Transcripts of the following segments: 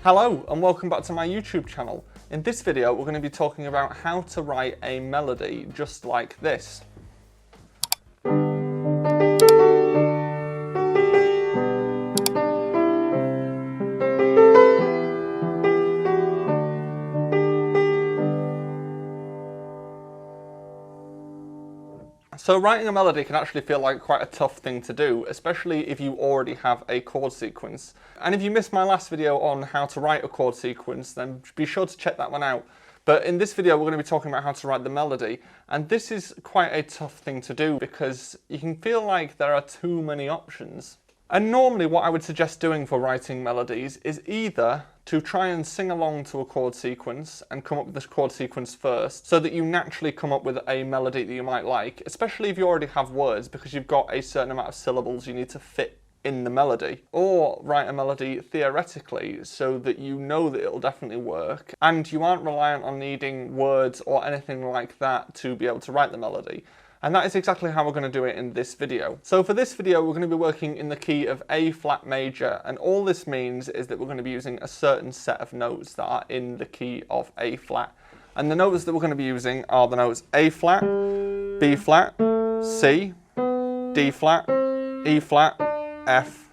Hello and welcome back to my YouTube channel. In this video we're going to be talking about how to write a melody just like this. So writing a melody can actually feel like quite a tough thing to do, especially if you already have a chord sequence. And if you missed my last video on how to write a chord sequence, then be sure to check that one out. But in this video we're going to be talking about how to write the melody, and this is quite a tough thing to do because you can feel like there are too many options. And normally what I would suggest doing for writing melodies is either to try and sing along to a chord sequence and come up with this chord sequence first so that you naturally come up with a melody that you might like, especially if you already have words because you've got a certain amount of syllables you need to fit in the melody. Or write a melody theoretically so that you know that it'll definitely work and you aren't reliant on needing words or anything like that to be able to write the melody. And that is exactly how we're going to do it in this video. So for this video we're going to be working in the key of A flat major, and all this means is that we're going to be using a certain set of notes that are in the key of A flat. And the notes that we're going to be using are the notes A flat, B flat, C, D flat, E flat, F,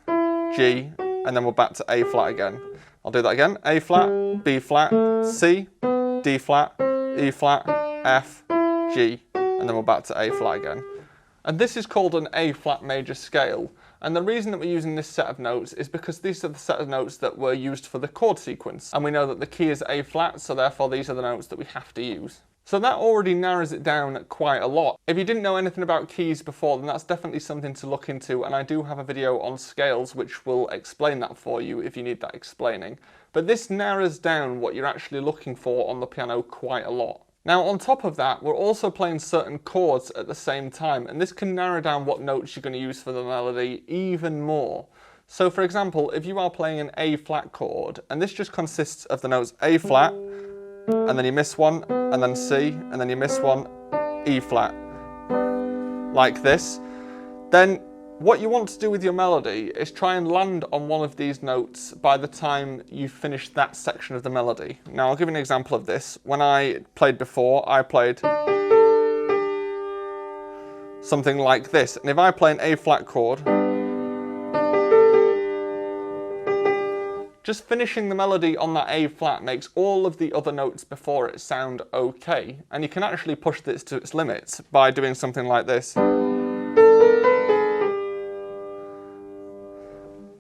G, and then we're back to A flat again. I'll do that again. A flat, B flat, C, D flat, E flat, F, G. And then we're back to A flat again. And this is called an A flat major scale. And the reason that we're using this set of notes is because these are the set of notes that were used for the chord sequence. And we know that the key is A flat, so therefore these are the notes that we have to use. So that already narrows it down quite a lot. If you didn't know anything about keys before, then that's definitely something to look into. And I do have a video on scales which will explain that for you if you need that explaining. But this narrows down what you're actually looking for on the piano quite a lot. Now on top of that, we're also playing certain chords at the same time, and this can narrow down what notes you're going to use for the melody even more. So for example, if you are playing an A flat chord, and this just consists of the notes A flat, and then you miss one, and then C, and then you miss one, E flat, like this, then what you want to do with your melody is try and land on one of these notes by the time you finish that section of the melody. Now I'll give you an example of this. When I played before, I played something like this. And if I play an A flat chord, just finishing the melody on that A flat makes all of the other notes before it sound okay. And you can actually push this to its limits by doing something like this.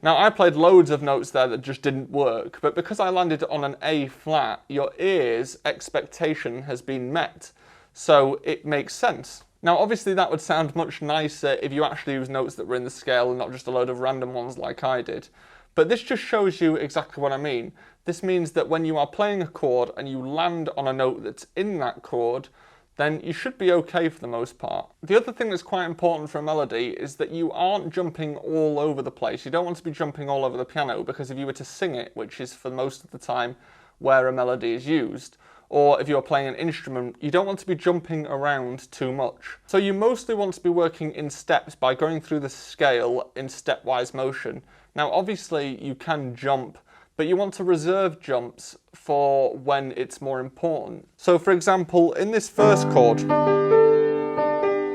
Now I played loads of notes there that just didn't work, but because I landed on an A flat, your ear's expectation has been met, so it makes sense. Now obviously that would sound much nicer if you actually use notes that were in the scale and not just a load of random ones like I did. But this just shows you exactly what I mean. This means that when you are playing a chord and you land on a note that's in that chord, then you should be okay for the most part. The other thing that's quite important for a melody is that you aren't jumping all over the place. You don't want to be jumping all over the piano, because if you were to sing it, which is for most of the time where a melody is used, or if you're playing an instrument, you don't want to be jumping around too much. So you mostly want to be working in steps by going through the scale in stepwise motion. Now obviously you can jump, but you want to reserve jumps for when it's more important. So for example, in this first chord,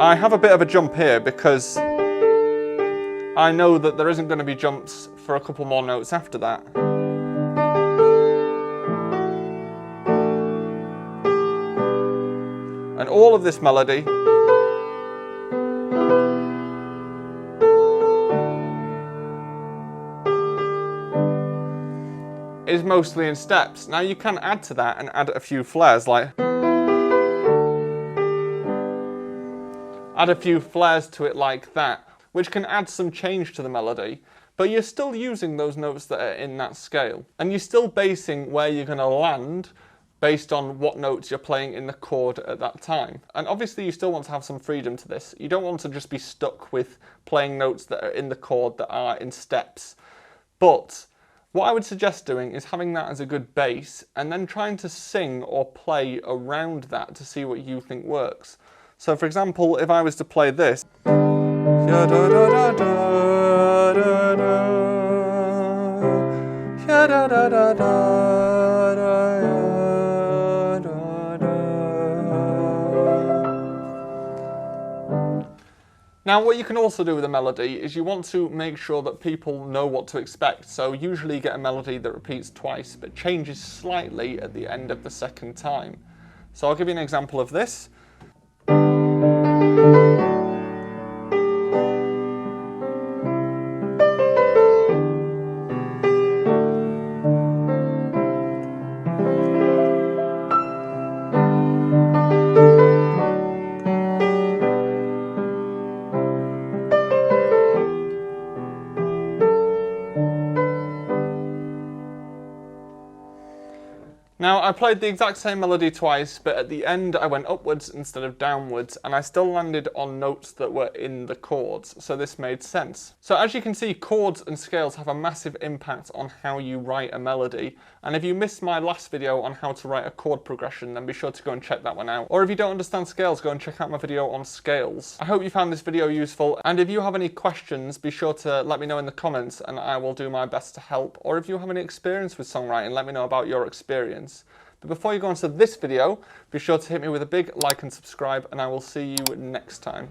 I have a bit of a jump here because I know that there isn't going to be jumps for a couple more notes after that. And all of this melody is mostly in steps. Now you can add to that and add a few flares, like add a few flares to it like that, which can add some change to the melody, but you're still using those notes that are in that scale. And you're still basing where you're going to land based on what notes you're playing in the chord at that time. And obviously you still want to have some freedom to this. You don't want to just be stuck with playing notes that are in the chord that are in steps. But what I would suggest doing is having that as a good base and then trying to sing or play around that to see what you think works. So for example, if I was to play this, da da da da Now, what you can also do with a melody is you want to make sure that people know what to expect. So usually you get a melody that repeats twice, but changes slightly at the end of the second time. So I'll give you an example of this. Now, I played the exact same melody twice, but at the end I went upwards instead of downwards, and I still landed on notes that were in the chords, so this made sense. So as you can see, chords and scales have a massive impact on how you write a melody, and if you missed my last video on how to write a chord progression, then be sure to go and check that one out. Or if you don't understand scales, go and check out my video on scales. I hope you found this video useful, and if you have any questions, be sure to let me know in the comments, and I will do my best to help. Or if you have any experience with songwriting, let me know about your experience. But before you go on to this video, be sure to hit me with a big like and subscribe, and I will see you next time.